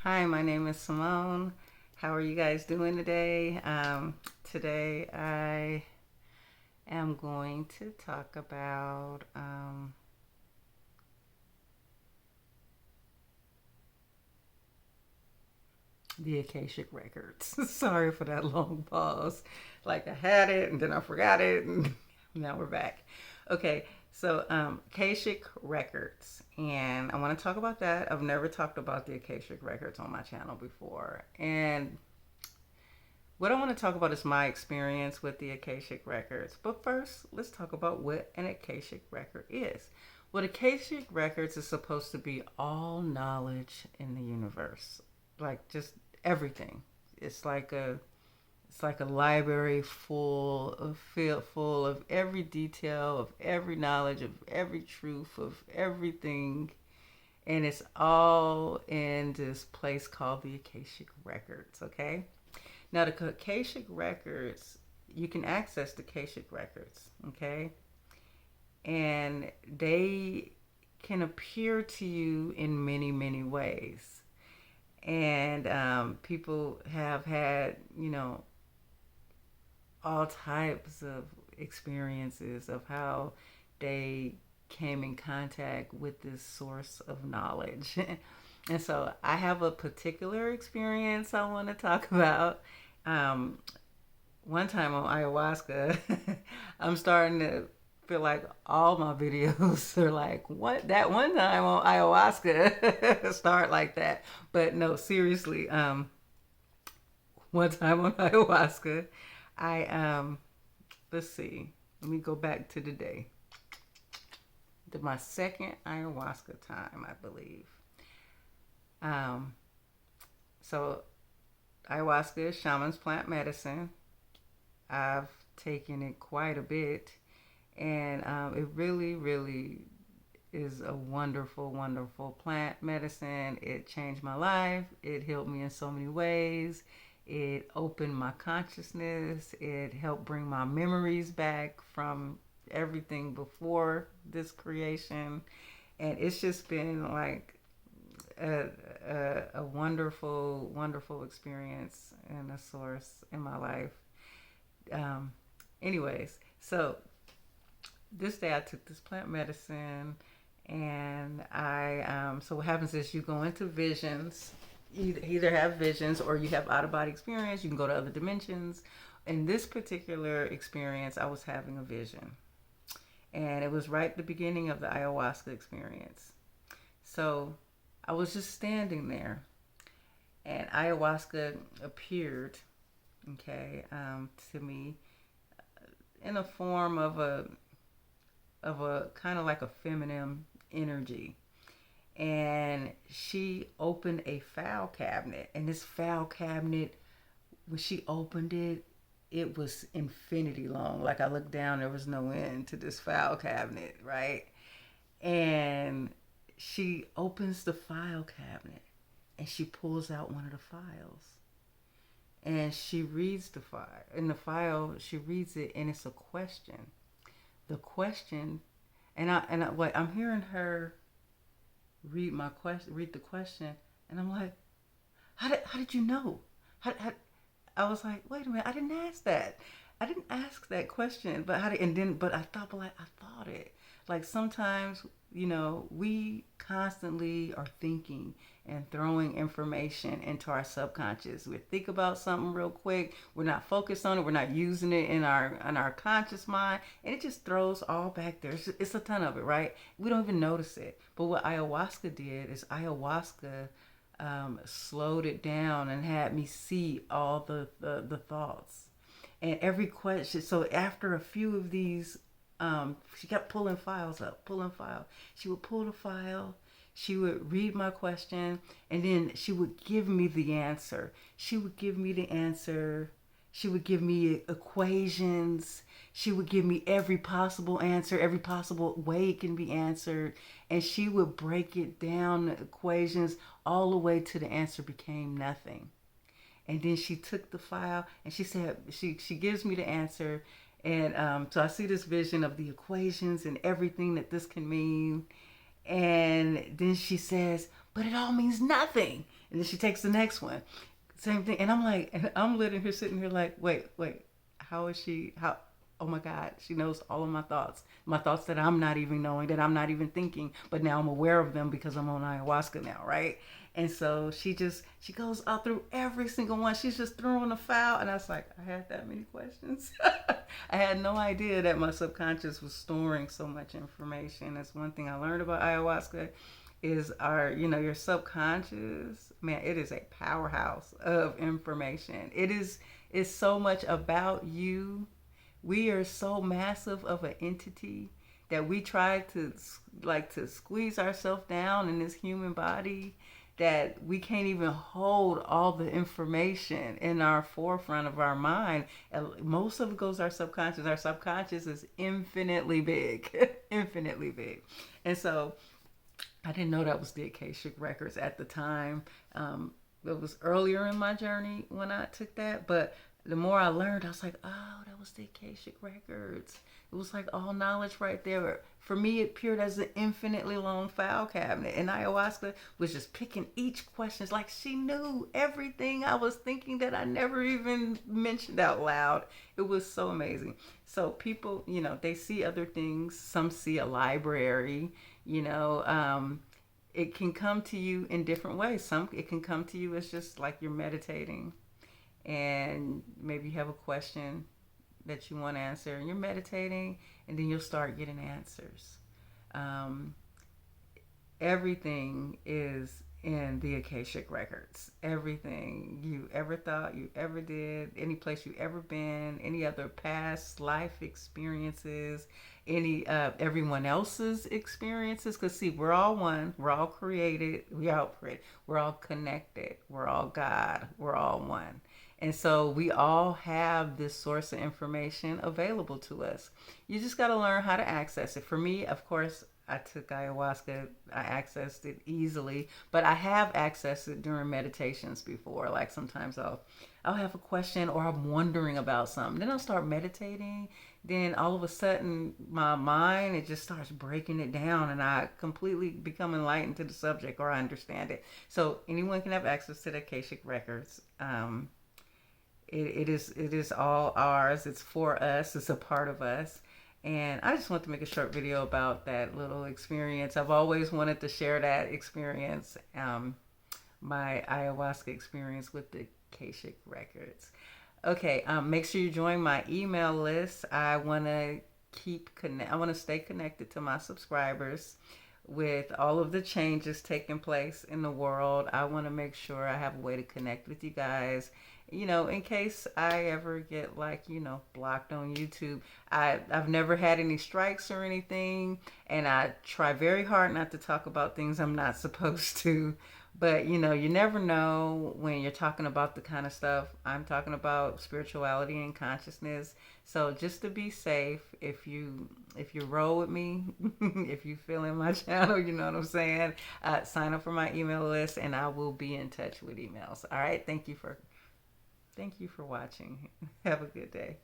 Hi, my name is Simone. How are you guys doing today? Today I am going to talk about the Akashic Records. Sorry for that long pause. Like I had it and then I forgot it and now we're back. Okay, so Akashic Records. And I want to talk about that. I've never talked about the Akashic Records on my channel before. And what I want to talk about is my experience with the Akashic Records. But first, let's talk about what an Akashic Record is. What Akashic Records is supposed to be all knowledge in the universe, like just everything. It's like a it's like a library full of every detail, of every knowledge, of every truth, of everything, and it's all in this place called the Akashic Records. Okay, now, the Akashic Records, you can access the Akashic Records, okay? And they can appear to you in many, many ways. And people have had, all types of experiences of how they came in contact with this source of knowledge. And so I have a particular experience I want to talk about. Um, One time on ayahuasca, I'm starting to feel like all my videos are like, what, that one time on ayahuasca start like that. But no, seriously, one time on ayahuasca, I let's see, let me go back to the day. My second ayahuasca time, I believe. Um, so ayahuasca is shaman's plant medicine. I've taken it quite a bit, and it really, really is a wonderful, wonderful plant medicine. It changed my life. It helped me in so many ways. It opened my consciousness. It helped bring my memories back from everything before this creation. And it's just been like a wonderful, wonderful experience and a source in my life. Um, Anyways, so this day I took this plant medicine, and so what happens is you go into visions. You either have visions or you have out of body experience. You can go to other dimensions. In this particular experience, I was having a vision, and it was right at the beginning of the ayahuasca experience. So I was just standing there, and ayahuasca appeared, okay, to me in a form of a kind of like a feminine energy. And she opened a file cabinet, and this file cabinet, when she opened it, it was infinity long. Like I looked down, there was no end to this file cabinet, right? And she opens the file cabinet, and she pulls out one of the files, and she reads the file. In the file, she reads it, and it's a question. The question, what I'm hearing her read the question, and I'm like, how did you know? How, I was like, wait a minute, I didn't ask that. I didn't ask that question, but but I thought, but like, I thought it. Like sometimes, we constantly are thinking and throwing information into our subconscious. We think about something real quick. We're not focused on it. We're not using it in our conscious mind, and it just throws all back there. It's a ton of it, right? We don't even notice it. But what ayahuasca did is ayahuasca slowed it down and had me see all the thoughts and every question. So after a few of these, she kept pulling files up, pulling file. She would pull the file. She would read my question, and then she would give me the answer. She would give me the answer. She would give me equations. She would give me every possible answer, every possible way it can be answered. And she would break it down, the equations, all the way to the answer became nothing. And then she took the file and she said, she gives me the answer. And so I see this vision of the equations and everything that this can mean. And then she says, but it all means nothing. And then she takes the next one. Same thing. And I'm like, and I'm literally here sitting here like, wait, how is she? How? Oh my God, she knows all of my thoughts that I'm not even knowing, that I'm not even thinking, but now I'm aware of them because I'm on ayahuasca now, right? And so she goes out through every single one. She's just throwing a foul, and I was like, I had that many questions. I had no idea that my subconscious was storing so much information. That's one thing I learned about ayahuasca is your subconscious, man, it is a powerhouse of information. It's so much about you. We are so massive of an entity that we try to to squeeze ourselves down in this human body, that we can't even hold all the information in our forefront of our mind. And most of it goes our subconscious. Our subconscious is infinitely big, infinitely big. And so I didn't know that was the Akashic Records at the time. It was earlier in my journey when I took that, but the more I learned, I was like, oh, that was the Akashic Records. It was like all knowledge right there. For me, it appeared as an infinitely long file cabinet. And ayahuasca was just picking each question. It's like she knew everything I was thinking that I never even mentioned out loud. It was so amazing. So people, they see other things. Some see a library, it can come to you in different ways. It can come to you as just like you're meditating, and maybe you have a question that you want to answer, and you're meditating, and then you'll start getting answers. Um, Everything is in the Akashic Records. Everything you ever thought you ever did, any place you ever been, any other past life experiences, any everyone else's experiences. Because see, we're all one. We're all created. We're all connected. We're all God. We're all one. And so we all have this source of information available to us. You just got to learn how to access it. For me, of course, I took ayahuasca. I accessed it easily, but I have accessed it during meditations before. Like sometimes I'll have a question, or I'm wondering about something. Then I'll start meditating. Then all of a sudden, my mind, it just starts breaking it down, and I completely become enlightened to the subject, or I understand it. So anyone can have access to the Akashic Records. It is all ours. It's for us. It's a part of us. And I just want to make a short video about that little experience. I've always wanted to share that experience, my ayahuasca experience with the Akashic Records. Okay, make sure you join my email list. I want to I want to stay connected to my subscribers with all of the changes taking place in the world. I want to make sure I have a way to connect with you guys. In case I ever get blocked on YouTube. I've never had any strikes or anything, and I try very hard not to talk about things I'm not supposed to. But you never know when you're talking about the kind of stuff I'm talking about, spirituality and consciousness. So just to be safe, if you roll with me, if you feel in my channel, you know what I'm saying, sign up for my email list, and I will be in touch with emails. All right, thank you for watching. Have a good day.